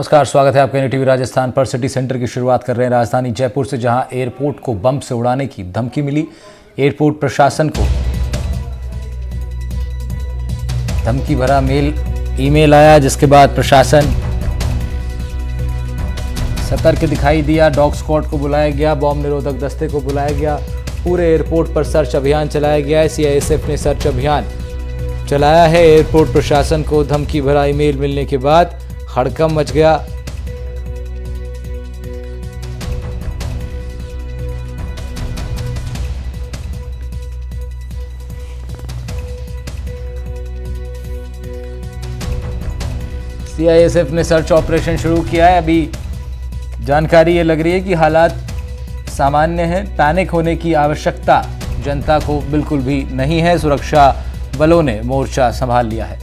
नमस्कार, स्वागत है आपका एनडीटीवी राजस्थान पर। सिटी सेंटर की शुरुआत कर रहे हैं राजधानी जयपुर से, जहां एयरपोर्ट को बम से उड़ाने की धमकी मिली। एयरपोर्ट प्रशासन को धमकी भरा ईमेल आया, जिसके बाद प्रशासन सतर्क दिखाई दिया। डॉग स्क्वाड को बुलाया गया, बॉम्ब निरोधक दस्ते को बुलाया गया, पूरे एयरपोर्ट पर सर्च अभियान चलाया गया है। सीआईएसएफ ने सर्च अभियान चलाया है। एयरपोर्ट प्रशासन को धमकी भरा ईमेल मिलने के बाद हड़कंप मच गया। सीआईएसएफ ने सर्च ऑपरेशन शुरू किया है। अभी जानकारी ये लग रही है कि हालात सामान्य हैं, पैनिक होने की आवश्यकता जनता को बिल्कुल भी नहीं है। सुरक्षा बलों ने मोर्चा संभाल लिया है।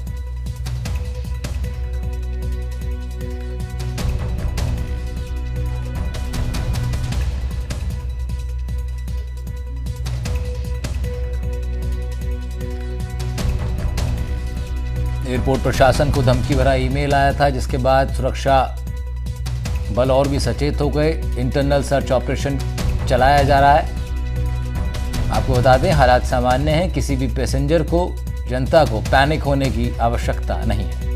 एयरपोर्ट प्रशासन को धमकी भरा ईमेल आया था, जिसके बाद सुरक्षा बल और भी सचेत हो गए। इंटरनल सर्च ऑपरेशन चलाया जा रहा है। आपको बता दें, हालात सामान्य हैं, किसी भी पैसेंजर को, जनता को पैनिक होने की आवश्यकता नहीं है।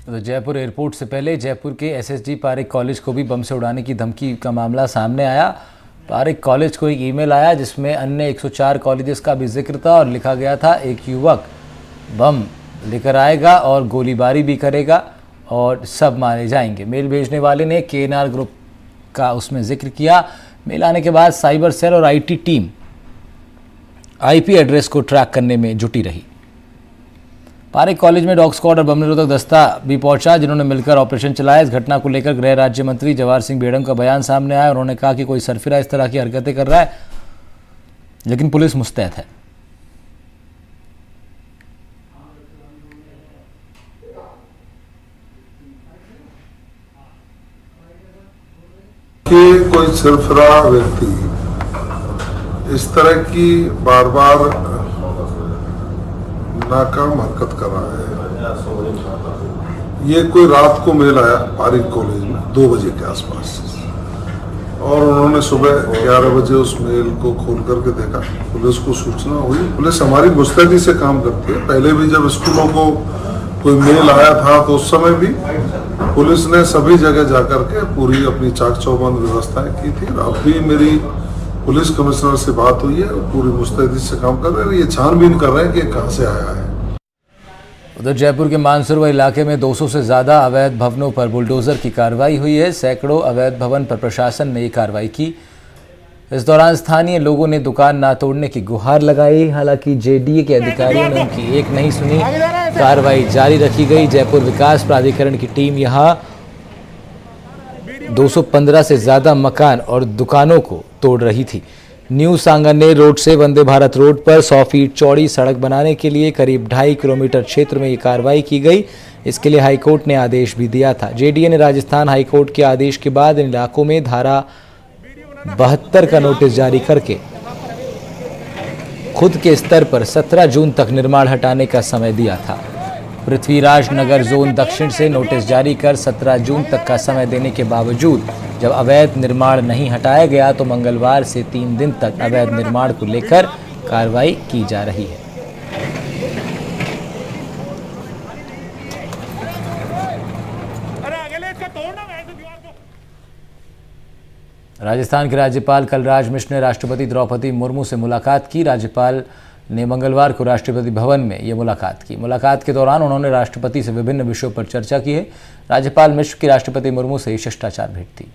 तो जयपुर एयरपोर्ट से पहले जयपुर के एसएसजी पारेख कॉलेज को भी बम से उड़ाने की धमकी का मामला सामने आया। पारेख कॉलेज को एक ईमेल आया, जिसमें अन्य 104 कॉलेजेस का भी जिक्र था और लिखा गया था एक युवक बम लेकर आएगा और गोलीबारी भी करेगा और सब मारे जाएंगे। मेल भेजने वाले ने केएनआर ग्रुप का उसमें जिक्र किया। मेल आने के बाद साइबर सेल और आईटी टीम आईपी एड्रेस को ट्रैक करने में जुटी रही। पारेख कॉलेज में डॉग स्क्वाड और बम निरोधक दस्ता भी पहुंचा, जिन्होंने मिलकर ऑपरेशन चलाया। इस घटना को लेकर गृह राज्य मंत्री जवाहर सिंह बेड़म का बयान सामने आया। उन्होंने कहा कि कोई सरफिरा इस तरह की हरकतें कर रहा है, लेकिन पुलिस मुस्तैद है। कि कोई सरफिरा व्यक्ति इस तरह की बार बार नाकाम हरकत कर रहा है। ये कोई रात को मेल आया पारेख कॉलेज में 2 बजे के आसपास, और उन्होंने सुबह 11 बजे उस मेल को खोल करके देखा। पुलिस को सूचना हुई। पुलिस हमारी मुस्तैदी से काम करती है। पहले भी जब स्कूलों को कोई मेल आया था तो उस समय भी पुलिस ने सभी जगह जाकर के पूरी अपनी चाक चौबंद व्यवस्थाएं की थी। अब भी मेरी पुलिस कमिश्नर से बात हुई है, पूरी मुस्तैदी से काम कर रहे हैं। ये छानबीन कर रहे हैं कि कहां से आया है। उधर जयपुर के मानसरोवर इलाके में 200 से ज़्यादा अवैध भवनों पर बुलडोजर की कार्रवाई हुई है। सैकड़ों अवैध भवन पर प्रशासन ने ये कार्रवाई की। इस दौरान स्थानीय लोगों ने दुकान ना तोड़ने की गुहार लगाई। हालांकि जेडीए के अधिकारियों ने उनकी एक नहीं सुनी। कार्रवाई जारी रखी गई। जयपुर विकास प्राधिकरण की टीम यहां 215 से ज़्यादा मकान और दुकानों को तोड़ रही थी। न्यू सांगानेर रोड से वंदे भारत रोड पर 100 फीट चौड़ी सड़क बनाने के लिए करीब 2.5 किलोमीटर क्षेत्र में ये कार्रवाई की गई। इसके लिए हाईकोर्ट ने आदेश भी दिया था। जेडीए ने राजस्थान हाईकोर्ट के आदेश के बाद इन इलाकों में धारा 72 का नोटिस जारी करके खुद के स्तर पर 17 जून तक निर्माण हटाने का समय दिया था। पृथ्वीराज नगर जोन दक्षिण से नोटिस जारी कर 17 जून तक का समय देने के बावजूद जब अवैध निर्माण नहीं हटाया गया, तो मंगलवार से 3 दिन तक अवैध निर्माण को लेकर कार्रवाई की जा रही है। राजस्थान के राज्यपाल कलराज मिश्र ने राष्ट्रपति द्रौपदी मुर्मू से मुलाकात की। राज्यपाल ने मंगलवार को राष्ट्रपति भवन में ये मुलाकात की। मुलाकात के दौरान उन्होंने राष्ट्रपति से विभिन्न विषयों पर चर्चा की है। राज्यपाल मिश्र की राष्ट्रपति मुर्मू से शिष्टाचार भेंट थी।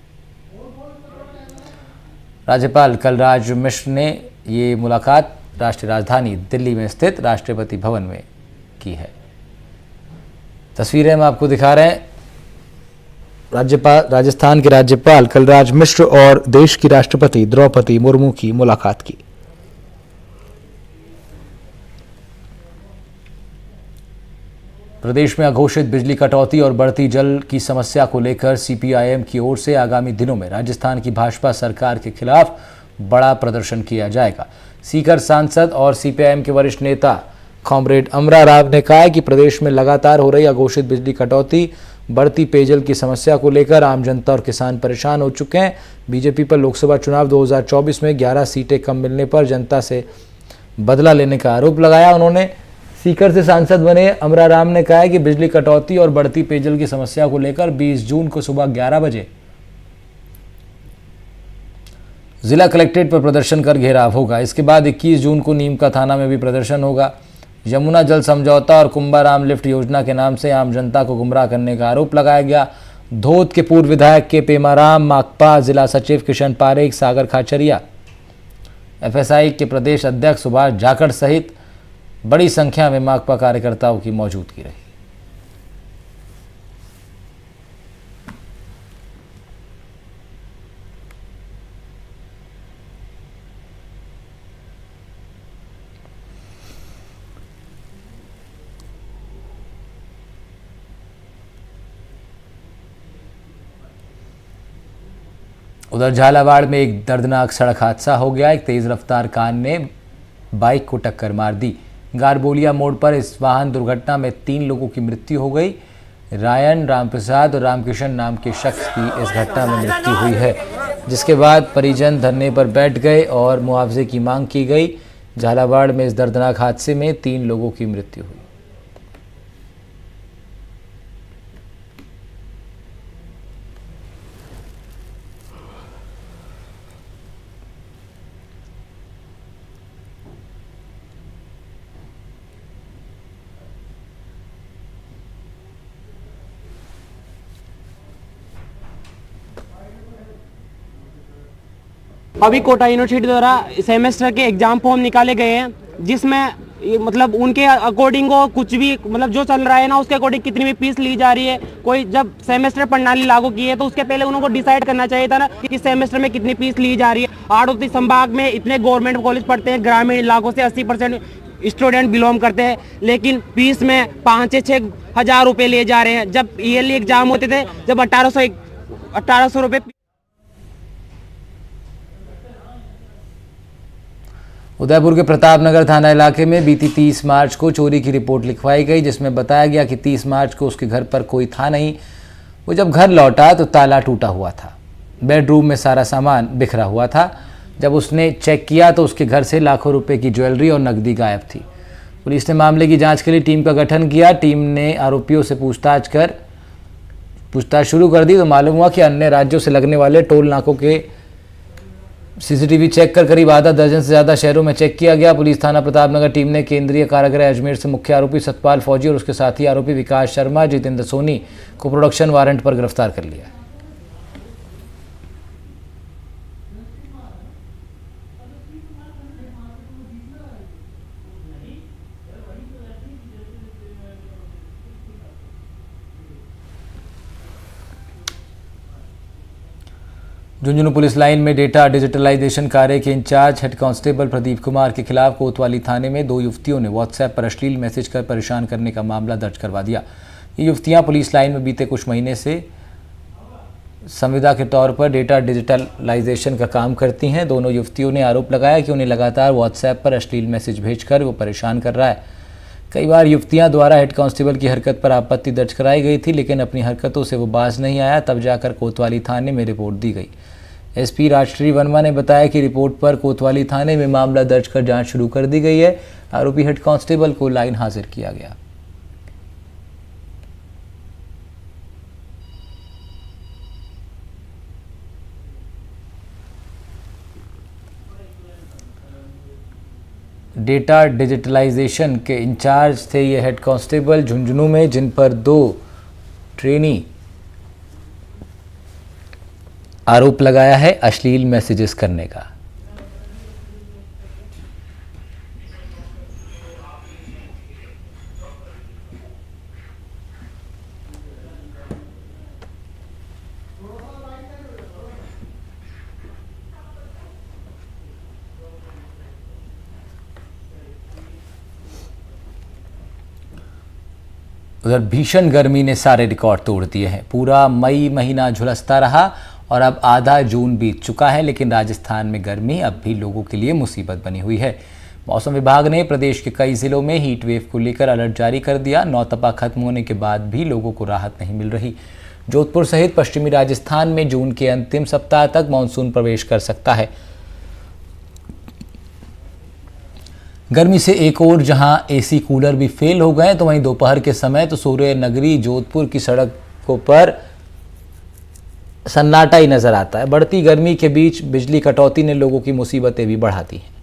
राज्यपाल कलराज मिश्र ने ये मुलाकात राष्ट्रीय राजधानी दिल्ली में स्थित राष्ट्रपति भवन में की है। तस्वीरें हम आपको दिखा रहे हैं। राजस्थान के राज्यपाल कलराज मिश्र और देश की राष्ट्रपति द्रौपदी मुर्मू की मुलाकात की। प्रदेश में अघोषित बिजली कटौती और बढ़ती जल की समस्या को लेकर सीपीआईएम की ओर से आगामी दिनों में राजस्थान की भाजपा सरकार के खिलाफ बड़ा प्रदर्शन किया जाएगा। सीकर सांसद और सीपीआईएम के वरिष्ठ नेता कॉमरेड अमरा राव ने कहा है कि प्रदेश में लगातार हो रही अघोषित बिजली कटौती, बढ़ती पेयजल की समस्या को लेकर आम जनता और किसान परेशान हो चुके हैं। बीजेपी पर लोकसभा चुनाव 2024 में 11 सीटें कम मिलने पर जनता से बदला लेने का आरोप लगाया। उन्होंने सीकर से सांसद बने अमरा राम ने कहा है कि बिजली कटौती और बढ़ती पेयजल की समस्या को लेकर 20 जून को सुबह 11 बजे जिला कलेक्ट्रेट पर प्रदर्शन कर घेराव होगा। इसके बाद 21 जून को नीमका थाना में भी प्रदर्शन होगा। यमुना जल समझौता और कुंभाराम लिफ्ट योजना के नाम से आम जनता को गुमराह करने का आरोप लगाया गया। धोद के पूर्व विधायक के पेमाराम, माकपा जिला सचिव किशन पारेख, सागर खाचरिया, एफएसआई के प्रदेश अध्यक्ष सुभाष जाखड़ सहित बड़ी संख्या में माकपा कार्यकर्ताओं की मौजूदगी रही। उधर झालावाड़ में एक दर्दनाक सड़क हादसा हो गया। एक तेज रफ्तार कार ने बाइक को टक्कर मार दी। गारबोलिया मोड़ पर इस वाहन दुर्घटना में 3 लोगों की मृत्यु हो गई। रायन, रामप्रसाद और रामकिशन नाम के शख्स की इस घटना में मृत्यु हुई है, जिसके बाद परिजन धरने पर बैठ गए और मुआवजे की मांग की गई। झालावाड़ में इस दर्दनाक हादसे में 3 लोगों की मृत्यु हुई। अभी कोटा यूनिवर्सिटी द्वारा सेमेस्टर के एग्जाम फॉर्म निकाले गए हैं, जिसमें मतलब उनके अकॉर्डिंग को कुछ भी मतलब जो चल रहा है ना, उसके अकॉर्डिंग कितनी भी फीस ली जा रही है। कोई जब सेमेस्टर प्रणाली लागू की है तो उसके पहले उनको डिसाइड करना चाहिए था ना कि इस सेमेस्टर में कितनी फीस ली जा रही है। आड़ोती संभाग में इतने गवर्नमेंट कॉलेज पढ़ते हैं, ग्रामीण इलाकों से 80% स्टूडेंट बिलोंग करते हैं, लेकिन फीस में 5 से 6 हज़ार रुपये लिए जा रहे हैं। जब ईयरली एग्जाम होते थे, जब 1800 रुपये। उदयपुर के प्रतापनगर थाना इलाके में बीती 30 मार्च को चोरी की रिपोर्ट लिखवाई गई, जिसमें बताया गया कि 30 मार्च को उसके घर पर कोई था नहीं। वो जब घर लौटा तो ताला टूटा हुआ था, बेडरूम में सारा सामान बिखरा हुआ था। जब उसने चेक किया तो उसके घर से लाखों रुपए की ज्वेलरी और नकदी गायब थी। पुलिस ने मामले की जांच के लिए टीम का गठन किया। टीम ने आरोपियों से पूछताछ शुरू कर दी तो मालूम हुआ कि अन्य राज्यों से लगने वाले टोल नाकों के सीसीटीवी चेक कर करीब आधा दर्जन से ज़्यादा शहरों में चेक किया गया। पुलिस थाना प्रतापनगर टीम ने केंद्रीय कारागृह अजमेर से मुख्य आरोपी सतपाल फौजी और उसके साथी आरोपी विकास शर्मा, जितेंद्र सोनी को प्रोडक्शन वारंट पर गिरफ्तार कर लिया। झुंझुनू पुलिस लाइन में डेटा डिजिटलाइजेशन कार्य के in charge head constable Pradeep Kumar के खिलाफ कोतवाली थाने में 2 युवतियों ने व्हाट्सएप पर अश्लील मैसेज कर परेशान करने का मामला दर्ज करवा दिया। ये युवतियां पुलिस लाइन में बीते कुछ महीने से संविदा के तौर पर डेटा डिजिटलाइजेशन का काम करती हैं। दोनों युवतियों ने आरोप लगाया कि उन्हें लगातार व्हाट्सएप पर अश्लील मैसेज भेजकर वो परेशान कर रहा है। कई बार युवतियां द्वारा हेड कांस्टेबल की हरकत पर आपत्ति दर्ज कराई गई थी, लेकिन अपनी हरकतों से वो बाज नहीं आया। तब जाकर कोतवाली थाने में रिपोर्ट दी गई। एसपी राजश्री वर्मा ने बताया कि रिपोर्ट पर कोतवाली थाने में मामला दर्ज कर जांच शुरू कर दी गई है। आरोपी हेड कांस्टेबल को लाइन हाजिर किया गया। डेटा डिजिटलाइजेशन के इंचार्ज थे ये हेड कांस्टेबल झुंझुनू में, जिन पर 2 ट्रेनी आरोप लगाया है अश्लील मैसेजेस करने का। उधर भीषण गर्मी ने सारे रिकॉर्ड तोड़ दिए हैं। पूरा मई महीना झुलसता रहा और अब आधा जून बीत चुका है, लेकिन राजस्थान में गर्मी अब भी लोगों के लिए मुसीबत बनी हुई है। मौसम विभाग ने प्रदेश के कई जिलों में हीट वेव को लेकर अलर्ट जारी कर दिया। नौतपा खत्म होने के बाद भी लोगों को राहत नहीं मिल रही। जोधपुर सहित पश्चिमी राजस्थान में जून के अंतिम सप्ताह तक मानसून प्रवेश कर सकता है। गर्मी से एक ओर जहां एसी कूलर भी फेल हो गए, तो वहीं दोपहर के समय तो सूर्य नगरी जोधपुर की सड़कों पर सन्नाटा ही नजर आता है। बढ़ती गर्मी के बीच बिजली कटौती ने लोगों की मुसीबतें भी बढ़ा दी हैं।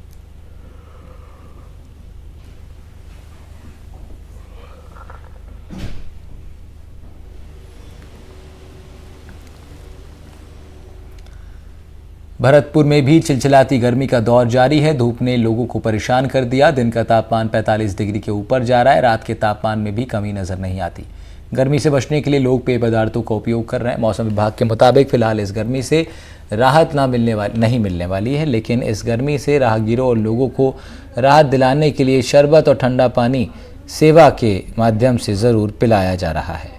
भरतपुर में भी चिलचिलाती गर्मी का दौर जारी है। धूप ने लोगों को परेशान कर दिया। दिन का तापमान 45 डिग्री के ऊपर जा रहा है। रात के तापमान में भी कमी नजर नहीं आती। गर्मी से बचने के लिए लोग पेय पदार्थों का उपयोग कर रहे हैं। मौसम विभाग के मुताबिक फिलहाल इस गर्मी से राहत नहीं मिलने वाली है, लेकिन इस गर्मी से राहगीरों और लोगों को राहत दिलाने के लिए शरबत और ठंडा पानी सेवा के माध्यम से ज़रूर पिलाया जा रहा है।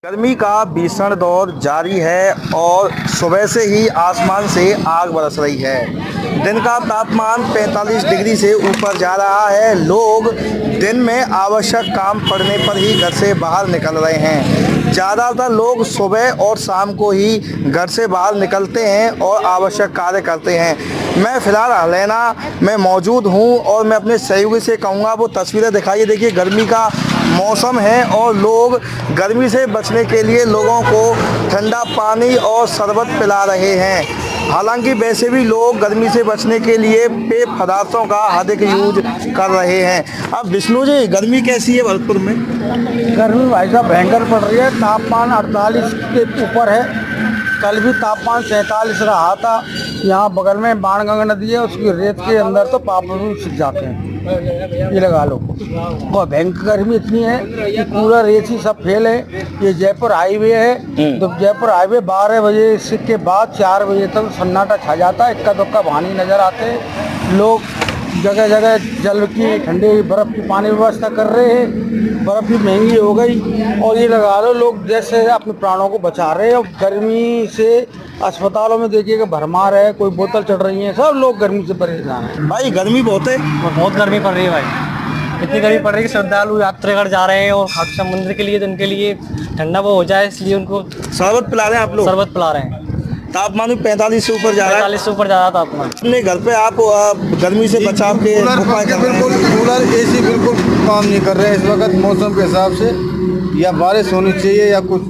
गर्मी का भीषण दौर जारी है और सुबह से ही आसमान से आग बरस रही है। दिन का तापमान 45 डिग्री से ऊपर जा रहा है। लोग दिन में आवश्यक काम पड़ने पर ही घर से बाहर निकल रहे हैं। ज़्यादातर लोग सुबह और शाम को ही घर से बाहर निकलते हैं और आवश्यक कार्य करते हैं। मैं फ़िलहाल हलैना में मौजूद हूँ और मैं अपने सहयोगी से कहूँगा वो तस्वीरें दिखाइए। देखिए, गर्मी का मौसम है और लोग गर्मी से बचने के लिए लोगों को ठंडा पानी और शरबत पिला रहे हैं। हालांकि वैसे भी लोग गर्मी से बचने के लिए पेय पदार्थों का अधिक यूज कर रहे हैं। अब विष्णु जी, गर्मी कैसी है भरतपुर में? गर्मी भाई साहब भयंकर पड़ रही है। तापमान 48 के ऊपर है। कल भी तापमान 47 रहा था। यहाँ बगल में बाणगंगा नदी है, उसकी रेत के अंदर तो पापड़ भी छिप जाते हैं। ये लगा लो। और भयंकर गर्मी इतनी है कि पूरा एसी सब फेल है। ये जयपुर हाईवे है, तो जयपुर हाईवे 12 बजे के बाद 4 बजे तक सन्नाटा छा जाता है। इक्का दुक्का वाहन नजर आते हैं। लोग जगह जगह जल की ठंडे बर्फ़ की पानी व्यवस्था कर रहे हैं। बर्फ़ भी महंगी हो गई और ये लगा लो लोग जैसे अपने प्राणों को बचा रहे हैं। और गर्मी से अस्पतालों में देखिएगा भरमार है, कोई बोतल चढ़ रही है, सब लोग गर्मी से परेशान हैं। भाई गर्मी बहुत है। बहुत गर्मी पड़ रही है भाई। इतनी गर्मी पड़ रही है कि श्रद्धालु यात्रीगढ़ जा रहे हैं और खाटू श्याम मंदिर के लिए, तो उनके लिए ठंडा वो हो जाए, इसलिए उनको शरबत पिला रहे हैं आप लोग? शरबत पिला रहे हैं। तापमान भी 45 से ऊपर जा रहा है। 45 से ऊपर जा रहा तापमान। अपने घर पे आप गर्मी से बचाव के उपाय कर रहे हैं? कूलर एसी बिल्कुल काम नहीं कर रहे हैं इस वक्त मौसम के हिसाब से। या बारिश होनी चाहिए या कुछ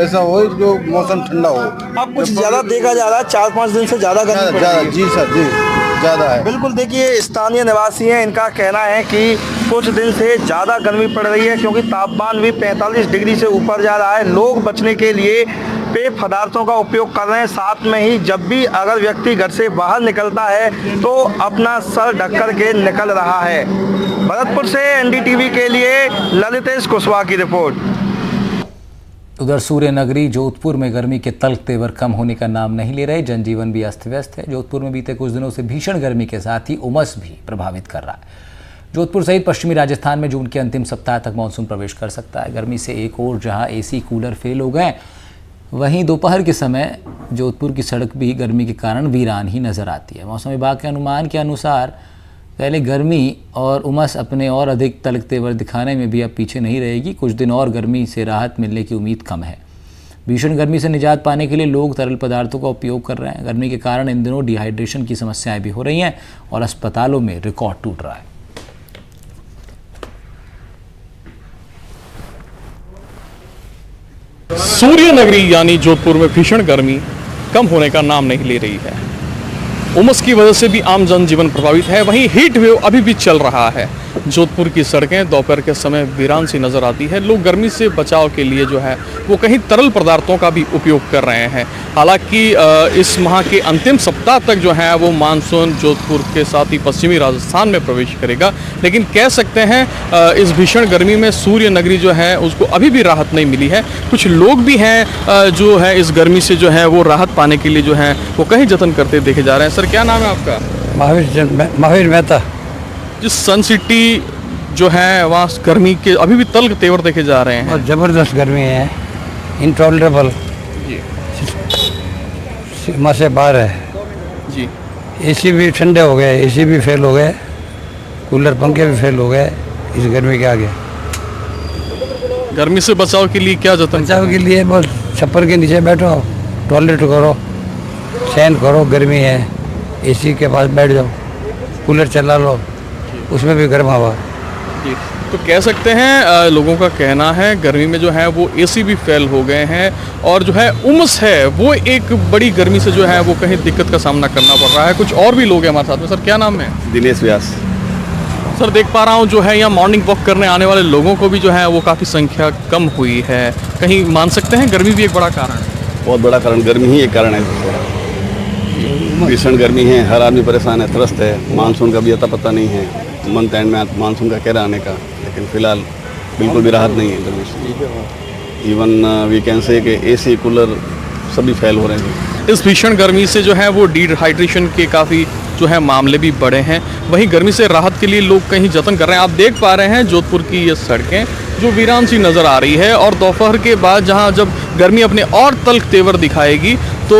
ऐसा हो जो मौसम ठंडा हो। अब कुछ ज़्यादा देखा जा रहा है, 4-5 दिन से ज़्यादा गर्मी पड़ रही है। जी सर, जी ज़्यादा है। बिल्कुल, देखिए स्थानीय निवासी हैं, इनका कहना है कि कुछ दिन से ज़्यादा गर्मी पड़ रही है क्योंकि तापमान भी 45 डिग्री से ऊपर जा रहा है। लोग बचने के लिए पेय पदार्थों का उपयोग कर रहे हैं। साथ में ही जब भी अगर व्यक्ति घर से बाहर निकलता है तो अपना सर ढक कर के निकल रहा है। भरतपुर से एनडीटीवी के लिए ललितेश कुशवाहा की रिपोर्ट। उधर सूर्य नगरी जोधपुर में गर्मी के तल्ख तेवर कम होने का नाम नहीं ले रहे। जनजीवन भी अस्त व्यस्त है। जोधपुर में बीते कुछ दिनों से भीषण गर्मी के साथ ही उमस भी प्रभावित कर रहा है। जोधपुर सहित पश्चिमी राजस्थान में जून के अंतिम सप्ताह तक मानसून प्रवेश कर सकता है। गर्मी से एक ओर जहां एसी कूलर फेल हो गए, वहीं दोपहर के समय जोधपुर की सड़क भी गर्मी के कारण वीरान ही नजर आती है। मौसम विभाग के अनुमान के अनुसार पहले गर्मी और उमस अपने और अधिक तल्ख तेवर दिखाने में भी अब पीछे नहीं रहेगी। कुछ दिन और गर्मी से राहत मिलने की उम्मीद कम है। भीषण गर्मी से निजात पाने के लिए लोग तरल पदार्थों का उपयोग कर रहे हैं। गर्मी के कारण इन दिनों डिहाइड्रेशन की समस्याएं भी हो रही हैं और अस्पतालों में रिकॉर्ड टूट रहा है। सूर्य नगरी यानी जोधपुर में भीषण गर्मी कम होने का नाम नहीं ले रही है। उमस की वजह से भी आम जनजीवन प्रभावित है। वहीं हीट वेव अभी भी चल रहा है। जोधपुर की सड़कें दोपहर के समय वीरान सी नजर आती है। लोग गर्मी से बचाव के लिए जो है वो कहीं तरल पदार्थों का भी उपयोग कर रहे हैं। हालांकि इस माह के अंतिम सप्ताह तक जो है वो मानसून जोधपुर के साथ ही पश्चिमी राजस्थान में प्रवेश करेगा, लेकिन कह सकते हैं इस भीषण गर्मी में सूर्य नगरी जो है उसको अभी भी राहत नहीं मिली है। कुछ लोग भी हैं जो है इस गर्मी से जो है वो राहत पाने के लिए जो है वो कहीं जतन करते देखे जा रहे हैं। सर, क्या नाम है आपका? महावीर मेहता। जिस सन सिटी जो है वहाँ गर्मी के अभी भी तल्ख तेवर देखे जा रहे हैं। और ज़बरदस्त गर्मी है, इंटॉलरेबल, सीमा से बाहर है जी। एसी भी ठंडे हो गए, एसी भी फेल हो गए, कूलर पंखे भी फेल हो गए इस गर्मी के आगे। गर्मी से बचाव के लिए क्या जतन? बचाव के लिए बस छप्पर के नीचे बैठो, टॉयलेट करो, सहन करो, गर्मी है, एसी के पास बैठ जाओ, कूलर चला लो, उसमें भी गर्म हवा। जी। तो कह सकते हैं लोगों का कहना है गर्मी में जो है वो एसी भी फेल हो गए हैं और जो है उमस है वो एक बड़ी गर्मी से जो है वो कहीं दिक्कत का सामना करना पड़ रहा है। कुछ और भी लोग हैं हमारे साथ में। सर, क्या नाम है? दिनेश व्यास। सर, देख पा रहा हूँ जो है यहाँ मॉर्निंग वॉक करने आने वाले लोगों को भी जो है वो काफ़ी संख्या कम हुई है। कहीं मान सकते हैं गर्मी भी एक बड़ा कारण है? बहुत बड़ा कारण गर्मी ही एक कारण है। भीषण गर्मी है, हर आदमी परेशान है, त्रस्त है। मानसून का भी अता पता नहीं है, मंथ एंड में मानसून का कह रहा आने का, लेकिन फिलहाल बिल्कुल भी राहत नहीं है गर्मी से। इवन वी कैन से कि एसी कूलर सभी फेल हो रहे हैं। इस भीषण गर्मी से जो है वो डिहाइड्रेशन के काफ़ी जो है मामले भी बढ़े हैं। वहीं गर्मी से राहत के लिए लोग कहीं जतन कर रहे हैं। आप देख पा रहे हैं जोधपुर की ये सड़कें जो वीरान सी नज़र आ रही है और दोपहर के बाद जहां जब गर्मी अपने और तल्ख तेवर दिखाएगी तो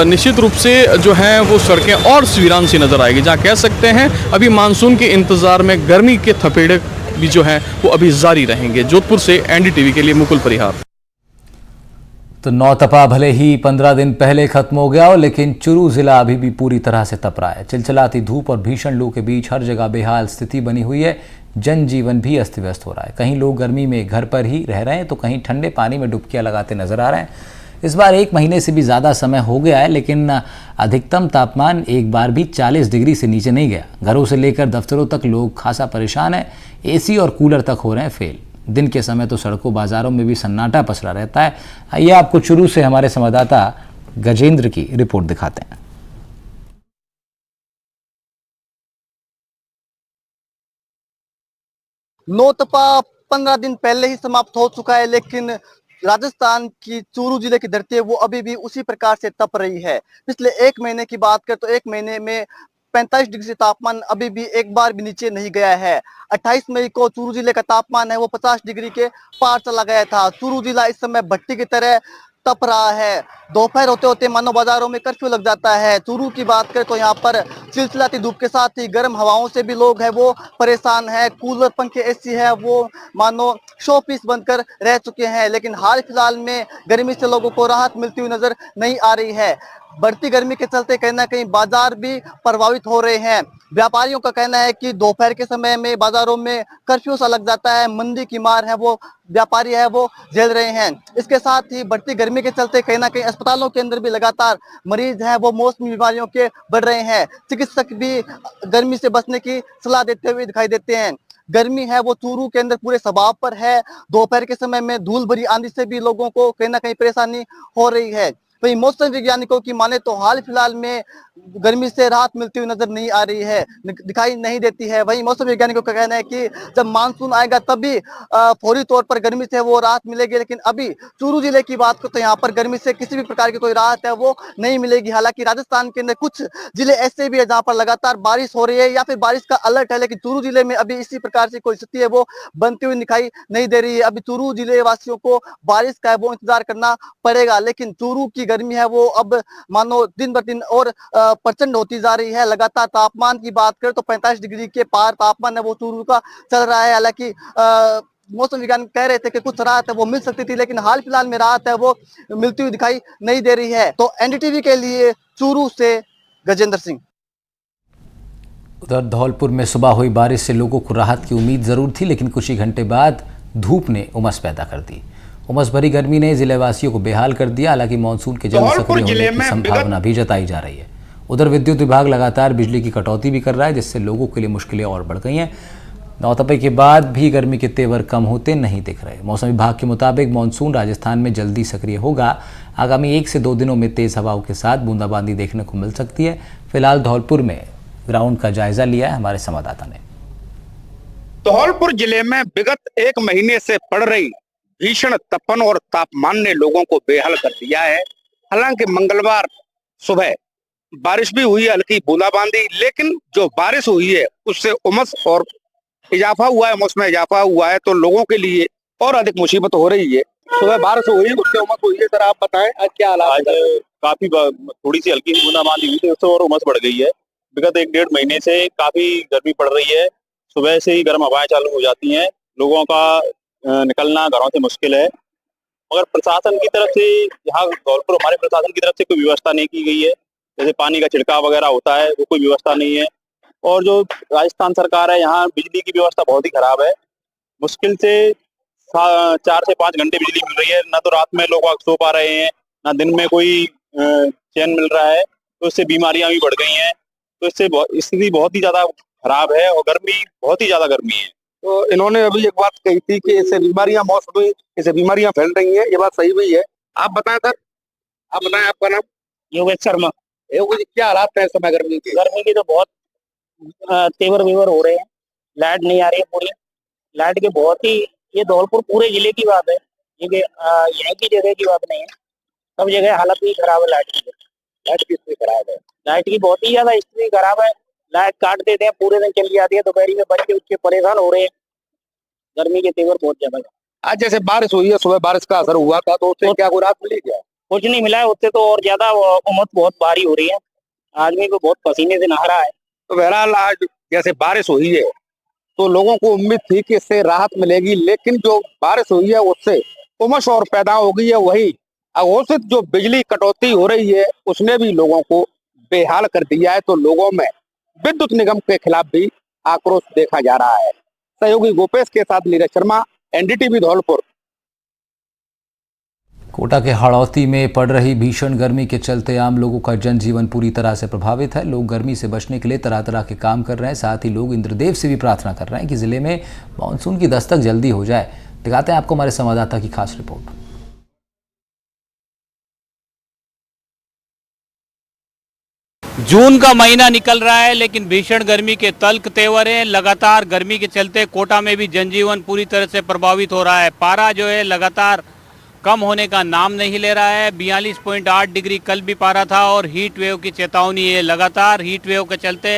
निश्चित रूप से जो है वो सड़कें और वीरान सी नज़र आएगी, जहां कह सकते हैं अभी मानसून के इंतज़ार में गर्मी के थपेड़े भी जो हैं वो अभी जारी रहेंगे। जोधपुर से NDTV के लिए मुकुल परिहार। तो नौतपा भले ही 15 दिन पहले खत्म हो गया हो, लेकिन चुरू जिला अभी भी पूरी तरह से तप रहा है। चिलचिलाती धूप और भीषण लू के बीच हर जगह बेहाल स्थिति बनी हुई है। जनजीवन भी अस्त व्यस्त हो रहा है। कहीं लोग गर्मी में घर पर ही रह रहे हैं तो कहीं ठंडे पानी में डुबकियां लगाते नजर आ रहे हैं। इस बार 1 महीने से भी ज़्यादा समय हो गया है, लेकिन अधिकतम तापमान एक बार भी 40 डिग्री से नीचे नहीं गया। घरों से लेकर दफ्तरों तक लोग खासा परेशान हैं। एसी और कूलर तक हो रहे हैं फेल। दिन के समय तो सड़कों बाजारों में भी सन्नाटा पसरा रहता है। आइए आपको चुरू से हमारे संवाददाता गजेंद्र की रिपोर्ट दिखाते हैं। नौतपा 15 दिन पहले ही समाप्त हो चुका है, लेकिन राजस्थान की चूरू जिले की धरती है वो अभी भी उसी प्रकार से तप रही है। पिछले 1 महीने की बात करें तो 1 महीने में 45 डिग्री से तापमान अभी भी एक बार भी नीचे नहीं गया है। 28 मई को चूरू जिले का तापमान है वो 50 डिग्री के पार चला गया था। चूरू जिला इस समय भट्टी की तरह तप रहा है। दोपहर होते होते मानो बाजारों में कर्फ्यू लग जाता है। चूरू की बात करें तो यहाँ पर चिलचिलाती धूप के साथ ही गर्म हवाओं से भी लोग हैं वो परेशान है। कूलर, पंखे, एसी है वो मानो शो पीस बनकर रह चुके हैं। लेकिन हाल फिलहाल में गर्मी से लोगों को राहत मिलती हुई नजर नहीं आ रही है। बढ़ती गर्मी के चलते कहीं ना कहीं बाजार भी प्रभावित हो रहे हैं। व्यापारियों का कहना है कि दोपहर के समय में बाजारों में कर्फ्यू सा लग जाता है। मंदी की मार है वो व्यापारी है वो झेल रहे हैं। इसके साथ ही बढ़ती गर्मी के चलते कहीं ना कहीं अस्पतालों के अंदर भी लगातार मरीज हैं वो मौसमी बीमारियों के बढ़ रहे हैं। चिकित्सक भी गर्मी से बचने की सलाह देते हुए दिखाई देते हैं। गर्मी है वो चूरू के अंदर पूरे स्वभाव पर है। दोपहर के समय में धूल भरी आंधी से भी लोगों को कहीं ना कहीं परेशानी हो रही है। वहीं मौसम वैज्ञानिकों की माने तो हाल फिलहाल में गर्मी से राहत मिलती हुई नजर नहीं आ रही है, दिखाई नहीं देती है। वहीं मौसम वैज्ञानिकों का कहना है कि जब मानसून आएगा तभी फौरी तौर पर गर्मी से वो राहत मिलेगी। लेकिन अभी चूरू जिले की बात करें तो यहाँ पर गर्मी से किसी भी प्रकार की कोई राहत है वो नहीं मिलेगी। हालांकि राजस्थान के अंदर कुछ जिले ऐसे भी है जहाँ पर लगातार बारिश हो रही है या फिर बारिश का अलर्ट है, लेकिन चूरू जिले में अभी इसी प्रकार से कोई स्थिति है वो बनती हुई दिखाई नहीं दे रही है। अभी चूरू जिले वासियों को बारिश का है वो इंतजार करना पड़ेगा। लेकिन चूरू की गर्मी है वो अब मानो दिन ब दिन और प्रचंड होती जा रही है। लगातार तापमान की बात करें तो 45 डिग्री के पार तापमान है वो चूरू का चल रहा है। हालांकि मौसम विज्ञान कह रहे थे कि कुछ राहत है वो मिल सकती थी, लेकिन हाल फिलहाल में राहत है वो मिलती हुई दिखाई नहीं दे रही है। तो NDTV के लिए चूरू से गजेंद्र सिंह। उधर धौलपुर में सुबह हुई बारिश से लोगों को राहत की उम्मीद जरूर थी, लेकिन कुछ ही घंटे बाद धूप ने उमस पैदा कर दी। उमस भरी गर्मी ने जिलेवासियों को बेहाल कर दिया। हालांकि मानसून के जल्द सक्रिय होने की संभावना भी जताई जा रही है। उधर विद्युत विभाग लगातार बिजली की कटौती भी कर रहा है, जिससे लोगों के लिए मुश्किलें और बढ़ गई हैं। नौतपे के बाद भी गर्मी के तेवर कम होते नहीं दिख रहे। मौसम विभाग के मुताबिक मानसून राजस्थान में जल्दी सक्रिय होगा। आगामी 1 से 2 दिनों में तेज हवाओं के साथ बूंदाबांदी देखने को मिल सकती है। फिलहाल धौलपुर में ग्राउंड का जायजा लिया है हमारे संवाददाता ने। धौलपुर जिले में विगत 1 महीने से पड़ रही भीषण तपन और तापमान ने लोगों को बेहाल कर दिया है। हालांकि मंगलवार सुबह बारिश भी हुई, हल्की बूंदाबांदी, लेकिन जो बारिश हुई है उससे उमस और इजाफा हुआ है, मौसम में इजाफा हुआ है, तो लोगों के लिए और अधिक मुसीबत हो रही है। सुबह बारिश हुई, उससे उमस हुई है। सर आप बताएं आज क्या हालात है? काफी थोड़ी सी हल्की बूंदाबांदी हुई थी, उससे और उमस बढ़ गई है। विगत 1-1.5 महीने से काफी गर्मी पड़ रही है। सुबह से ही गर्म हवाएं चालू हो जाती हैं, लोगों का निकलना घरों से मुश्किल है। मगर प्रशासन की तरफ से, यहाँ धौलपुर हमारे प्रशासन की तरफ से कोई व्यवस्था नहीं की गई है। जैसे पानी का छिड़काव वगैरह होता है, वो कोई व्यवस्था नहीं है। और जो राजस्थान सरकार है, यहाँ बिजली की व्यवस्था बहुत ही खराब है। मुश्किल से 4 से 5 घंटे बिजली मिल रही है। ना तो रात में लोग सो पा रहे हैं, ना दिन में कोई चैन मिल रहा है। तो इससे बीमारियां भी बढ़ गई हैं। तो इससे स्थिति बहुत ही ज्यादा खराब है और गर्मी, बहुत ही ज्यादा गर्मी है। तो इन्होंने अभी एक बात कही थी कि इससे बीमारियां मौसमी, इससे बीमारियां फैल रही हैं। ये बात सही भी है। आप बताएं सर, आप बताएं आपका नाम? योगेश शर्मा। योगेश, क्या हालात है इस समय गर्मी के? गर्मी की तो बहुत तेवर वेवर हो रहे हैं। लाइट नहीं आ रही है पूरी। लाइट के बहुत ही, ये धौलपुर पूरे जिले की बात है, ये यहाँ की जगह की बात नहीं है। सब जगह हालत ही खराब है लाइट की। लाइट की स्थिति खराब है। लाइट की बहुत ही ज्यादा स्थिति खराब है। लाइट काट देते हैं, पूरे दिन चली जाती है। दोपहरी में बच्चे उच्चे परेशान हो रहे हैं। गर्मी के तेवर बहुत ज्यादा है। आज जैसे बारिश हुई है, सुबह बारिश का असर हुआ था, तो उससे क्या कोई राहत मिली क्या? कुछ नहीं मिला है, उससे तो और ज्यादा उमस बहुत भारी हो रही है। आदमी को बहुत पसीने से नहा रहा है। तो बहरहाल आज जैसे बारिश हुई है तो लोगों को उम्मीद थी कि इससे राहत मिलेगी, लेकिन जो बारिश हुई है उससे उमस और पैदा हो गई है। वही अघोषित जो बिजली कटौती हो रही है उसने भी लोगों को बेहाल कर दिया है। तो लोगों में विद्युत निगम के खिलाफ भी आक्रोश देखा जा रहा है। सहयोगी गोपेश के साथ नीरज शर्मा, एनडीटीवी धौलपुर। कोटा के हाड़ौती में पड़ रही भीषण गर्मी के चलते आम लोगों का जनजीवन पूरी तरह से प्रभावित है। लोग गर्मी से बचने के लिए तरह तरह के काम कर रहे हैं। साथ ही लोग इंद्रदेव से भी प्रार्थना कर रहे हैं कि जिले में मानसून की दस्तक जल्दी हो जाए। दिखाते हैं आपको हमारे संवाददाता की खास रिपोर्ट। जून का महीना निकल रहा है, लेकिन भीषण गर्मी के तल्ख तेवर हैं। लगातार गर्मी के चलते कोटा में भी जनजीवन पूरी तरह से प्रभावित हो रहा है। पारा जो है लगातार कम होने का नाम नहीं ले रहा है। 42.8 डिग्री कल भी पारा था और हीट वेव की चेतावनी है। लगातार हीट वेव के चलते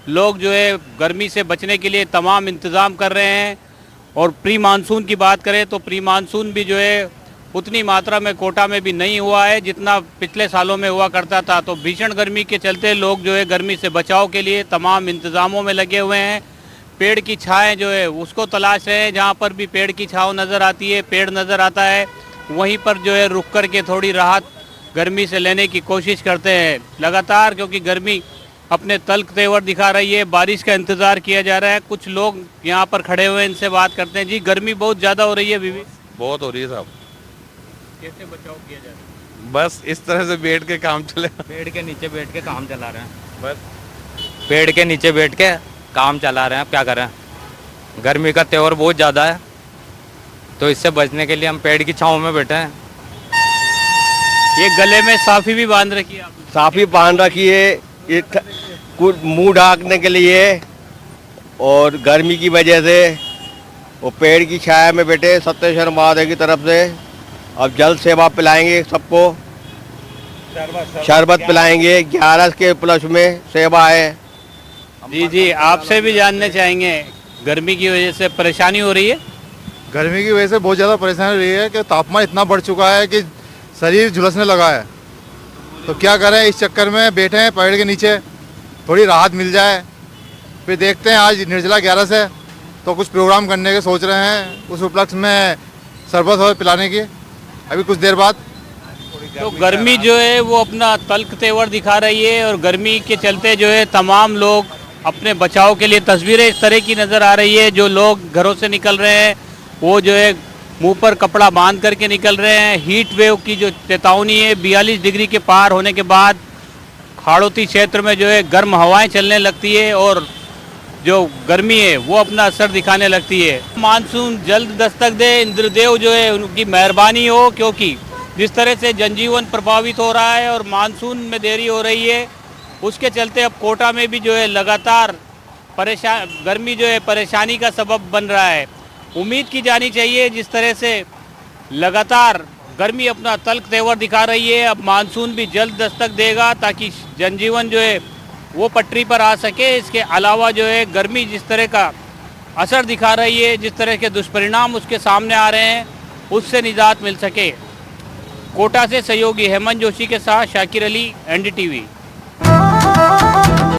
लोग जो है गर्मी से बचने के लिए तमाम इंतज़ाम कर रहे हैं। और प्री मानसून की बात करें तो प्री मानसून भी जो है उतनी मात्रा में कोटा में भी नहीं हुआ है जितना पिछले सालों में हुआ करता था। तो भीषण गर्मी के चलते लोग जो है गर्मी से बचाव के लिए तमाम इंतज़ामों में लगे हुए हैं। पेड़ की छाएँ जो है उसको तलाश रहे हैं। जहाँ पर भी पेड़ की छाँव नज़र आती है, पेड़ नज़र आता है, वहीं पर जो है रुक कर के थोड़ी राहत गर्मी से लेने की कोशिश करते हैं लगातार, क्योंकि गर्मी अपने तल्ख तेवर दिखा रही है। बारिश का इंतज़ार किया जा रहा है। कुछ लोग यहाँ पर खड़े हुए हैं, इनसे बात करते हैं। जी, गर्मी बहुत ज़्यादा हो रही है बीवी? बहुत हो रही है साहब। कैसे बचाव किया जा रहा है? बस इस तरह से बैठ के काम चले। पेड़ के नीचे बैठ के काम चला रहे हैं। बस पेड़ के नीचे बैठ के काम चला रहे हैं। अब क्या करें, गर्मी का तेवर बहुत ज़्यादा है, तो इससे बचने के लिए हम पेड़ की छांव में बैठे हैं। ये गले में साफी भी बांध रखी है आपने? साफी बांध रखी है, ये मुंह ढांकने के लिए, और गर्मी की वजह से वो पेड़ की छाया में बैठे सत्येश्वर महादेव की तरफ से। अब जल सेवा पिलाएंगे सबको, शरबत पिलाएंगे। 11 के प्लस में सेवा है। जी जी, आपसे भी जानना चाहेंगे, गर्मी की वजह से परेशानी हो रही है? गर्मी की वजह से बहुत ज़्यादा परेशानी हो रही है कि तापमान इतना बढ़ चुका है कि शरीर झुलसने लगा है। तो क्या करें, इस चक्कर में बैठे हैं पेड़ के नीचे, थोड़ी राहत मिल जाए। फिर देखते हैं, आज निर्जला 11 से तो कुछ प्रोग्राम करने के सोच रहे हैं, उस उपलक्ष्य में शरबत और पिलाने की अभी कुछ देर बाद। तो गर्मी जो है वो अपना तल्ख तेवर दिखा रही है, और गर्मी के चलते जो है तमाम लोग अपने बचाव के लिए, तस्वीरें इस तरह की नज़र आ रही है। जो लोग घरों से निकल रहे हैं वो जो है मुंह पर कपड़ा बांध करके निकल रहे हैं। हीट वेव की जो चेतावनी है, 42 डिग्री के पार होने के बाद हाड़ौती क्षेत्र में जो है गर्म हवाएं चलने लगती है, और जो गर्मी है वो अपना असर दिखाने लगती है। मानसून जल्द दस्तक दे, इंद्रदेव जो है उनकी मेहरबानी हो, क्योंकि जिस तरह से जनजीवन प्रभावित हो रहा है और मानसून में देरी हो रही है, उसके चलते अब कोटा में भी जो है लगातार गर्मी जो है परेशानी का सबब बन रहा है। उम्मीद की जानी चाहिए जिस तरह से लगातार गर्मी अपना तल्ख तेवर दिखा रही है, अब मानसून भी जल्द दस्तक देगा ताकि जनजीवन जो है वो पटरी पर आ सके। इसके अलावा जो है गर्मी जिस तरह का असर दिखा रही है, जिस तरह के दुष्परिणाम उसके सामने आ रहे हैं, उससे निजात मिल सके। कोटा से सहयोगी हेमंत जोशी के साथ शाकिर अली, NDTV।